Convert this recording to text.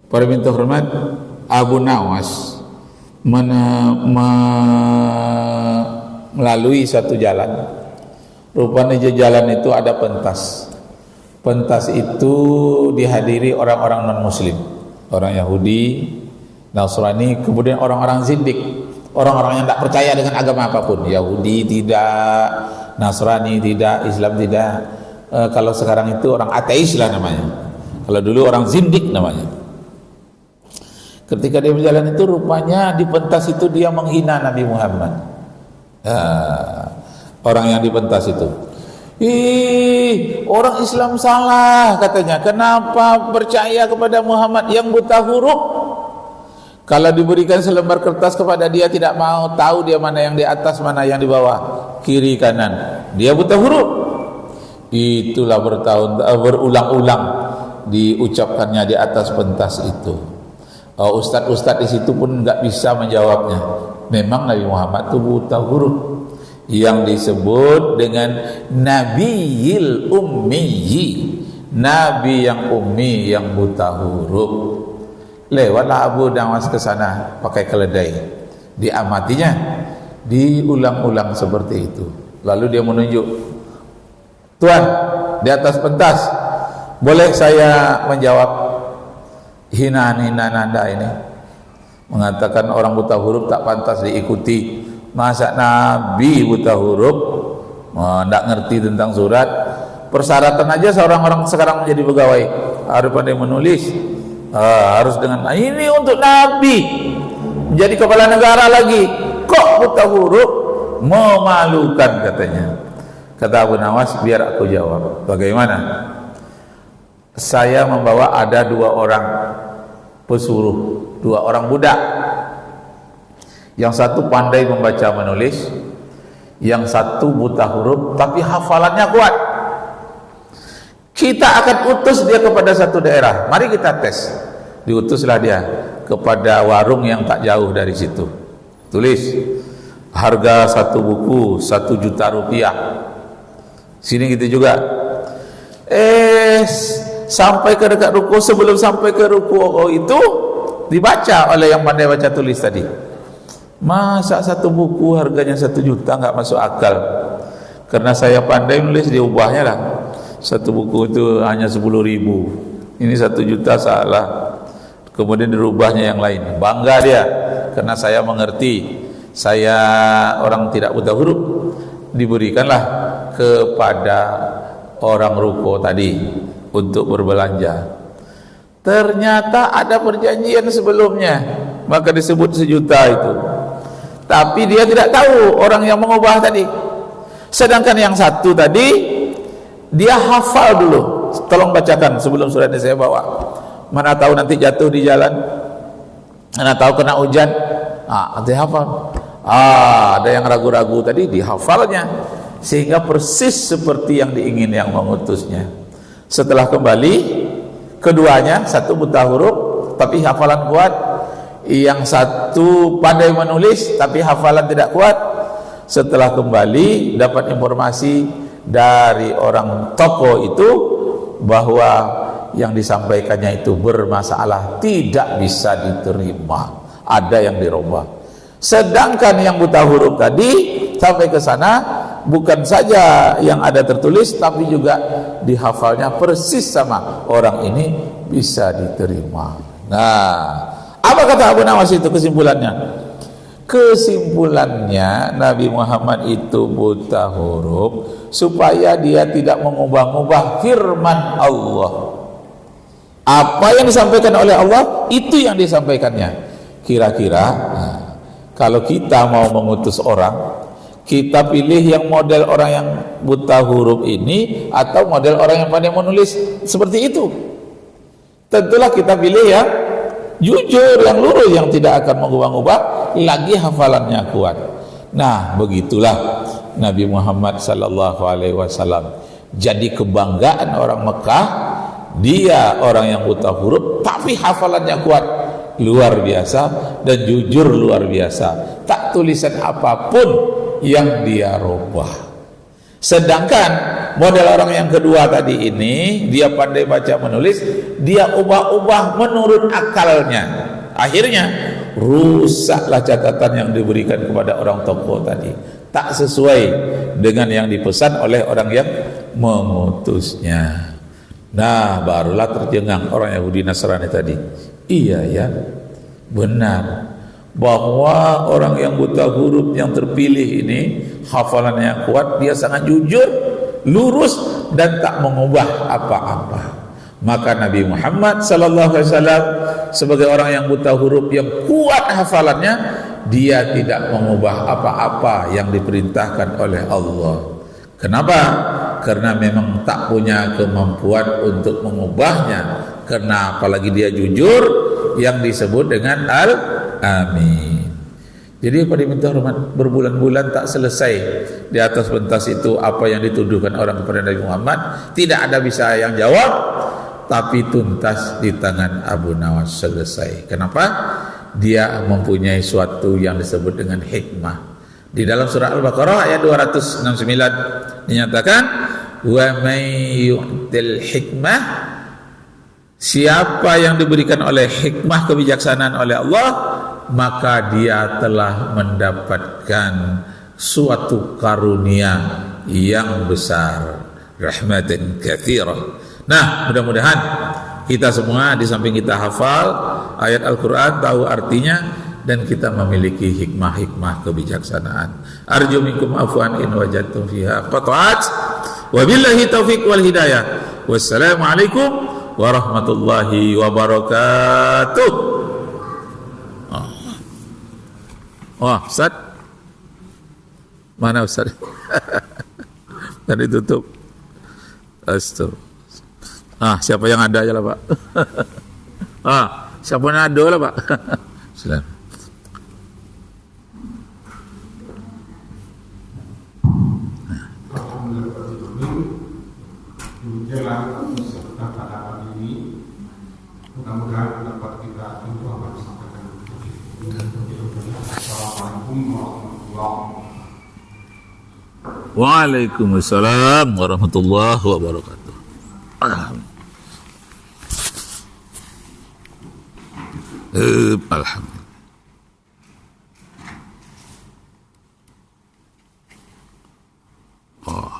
Para minta hormat, Abu Nawas melalui satu jalan. Rupanya di jalan itu ada pentas. Pentas itu dihadiri orang-orang non-muslim, orang Yahudi, Nasrani, kemudian orang-orang zindik, orang-orang yang tidak percaya dengan agama apapun. Yahudi tidak, Nasrani tidak, Islam tidak. Kalau sekarang itu orang ateis lah namanya. Kalau dulu orang zindik namanya. Ketika dia berjalan itu, rupanya di pentas itu dia menghina Nabi Muhammad. Orang yang di pentas itu, orang Islam salah katanya. Kenapa percaya kepada Muhammad yang buta huruf? Kalau diberikan selembar kertas kepada dia, tidak mau tahu dia mana yang di atas, mana yang di bawah, kiri kanan. Dia buta huruf. Itulah berulang-ulang diucapkannya di atas pentas itu. Ustadz-ustadz di situ pun nggak bisa menjawabnya. Memang Nabi Muhammad itu buta huruf, yang disebut dengan Nabiyil Ummiyi, Nabi yang ummi, yang buta huruf. Lewatlah Abu Nawas ke sana pakai keledai, diamatinya, diulang-ulang seperti itu. Lalu dia menunjuk, Tuan, di atas pentas, boleh saya menjawab hinaan-hinaan Anda ini? Mengatakan orang buta huruf tak pantas diikuti. Masa Nabi buta huruf, tidak ngerti tentang surat. Persyaratan aja seorang orang sekarang menjadi pegawai harus pandai menulis, harus dengan ini untuk Nabi menjadi kepala negara lagi, kok buta huruf, memalukan katanya. Kata Abu Nawas, biar aku jawab. Bagaimana? Saya membawa ada 2 orang pesuruh, 2 orang budak. Yang satu pandai membaca menulis, yang satu buta huruf tapi hafalannya kuat. Kita akan utus dia kepada satu daerah. Mari kita tes. Diutuslah dia kepada warung yang tak jauh dari situ. Tulis, harga satu buku 1 juta rupiah. Sini gitu juga. Sampai ke dekat ruko, sebelum sampai ke ruko itu dibaca oleh yang pandai baca tulis tadi. Masa satu buku harganya 1 juta, nggak masuk akal. Karena saya pandai nulis, diubahnya lah. Satu buku itu hanya 10.000. Ini 1 juta, salah. Kemudian dirubahnya yang lain. Bangga dia, karena saya mengerti. Saya orang tidak buta huruf. Diberikanlah kepada orang ruko tadi untuk berbelanja. Ternyata ada perjanjian sebelumnya, maka disebut 1 juta itu. Tapi dia tidak tahu orang yang mengubah tadi. Sedangkan yang satu tadi, dia hafal dulu. Tolong bacakan sebelum surat ini saya bawa. Mana tahu nanti jatuh di jalan, mana tahu kena hujan. Nanti hafal. Ada yang ragu-ragu tadi, dihafalnya, sehingga persis seperti yang diingin yang mengutusnya. Setelah kembali, keduanya, satu buta huruf tapi hafalan kuat, yang satu pandai menulis tapi hafalan tidak kuat. Setelah kembali, dapat informasi dari orang toko itu bahwa yang disampaikannya itu bermasalah, tidak bisa diterima, ada yang dirubah. Sedangkan yang buta huruf tadi sampai ke sana, bukan saja yang ada tertulis, tapi juga dihafalnya persis sama orang ini, bisa diterima. Nah, apa kata Abu Nawas itu kesimpulannya? Kesimpulannya, Nabi Muhammad itu buta huruf supaya dia tidak mengubah-ubah firman Allah. Apa yang disampaikan oleh Allah, itu yang disampaikannya. Kira-kira kalau kita mau mengutus orang, kita pilih yang model orang yang buta huruf ini atau model orang yang pandai menulis seperti itu? Tentulah kita pilih yang jujur, yang lurus, yang tidak akan mengubah-ubah, lagi hafalannya kuat. Nah, begitulah Nabi Muhammad sallallahu alaihi wasallam jadi kebanggaan orang Mekah. Dia orang yang buta huruf tapi hafalannya kuat, luar biasa, dan jujur luar biasa. Tak tulisan apapun yang dia rubah. Sedangkan model orang yang kedua tadi ini, dia pandai baca menulis, dia ubah-ubah menurut akalnya. Akhirnya rusaklah catatan yang diberikan kepada orang tokoh tadi, tak sesuai dengan yang dipesan oleh orang yang memutusnya. Nah, barulah terjengang orang Yahudi Nasrani tadi. Iya ya, benar bahwa orang yang buta huruf yang terpilih ini hafalannya yang kuat, dia sangat jujur, lurus dan tak mengubah apa-apa. Maka Nabi Muhammad sallallahu alaihi wasallam sebagai orang yang buta huruf yang kuat hafalannya, dia tidak mengubah apa-apa yang diperintahkan oleh Allah. Kenapa? Karena memang tak punya kemampuan untuk mengubahnya. Karena apalagi dia jujur, yang disebut dengan al-amin. Jadi pada minta hormat, berbulan-bulan tak selesai di atas pentas itu apa yang dituduhkan orang kepada Nabi Muhammad. Tidak ada bisa yang jawab, tapi tuntas di tangan Abu Nawas selesai. Kenapa? Dia mempunyai suatu yang disebut dengan hikmah. Di dalam surah Al-Baqarah ayat 269 dinyatakan, wa may yu'til hikmah, siapa yang diberikan oleh hikmah kebijaksanaan oleh Allah, maka dia telah mendapatkan suatu karunia yang besar, rahmatan katsirah. Nah, mudah-mudahan kita semua di samping kita hafal ayat Al-Quran, tahu artinya, dan kita memiliki hikmah-hikmah kebijaksanaan. Arju minkum afwan in wajadtum fiha qata'at. Wabillahi taufiq wal hidayah. Wassalamualaikum warahmatullahi wabarakatuh. Oh, Ustaz. Mana Ustaz? Tadi tutup. Astagfirullah. Siapa yang ada aja lah, Pak. Siapa yang ada lah, Pak. Silakan. Menjelang serta pada ini, mudah-mudahan dapat kita tentu akan sampaikan. Assalamualaikum warahmatullahi wabarakatuh. Waalaikumsalam warahmatullahi wabarakatuh. Alhamdulillah. Oh.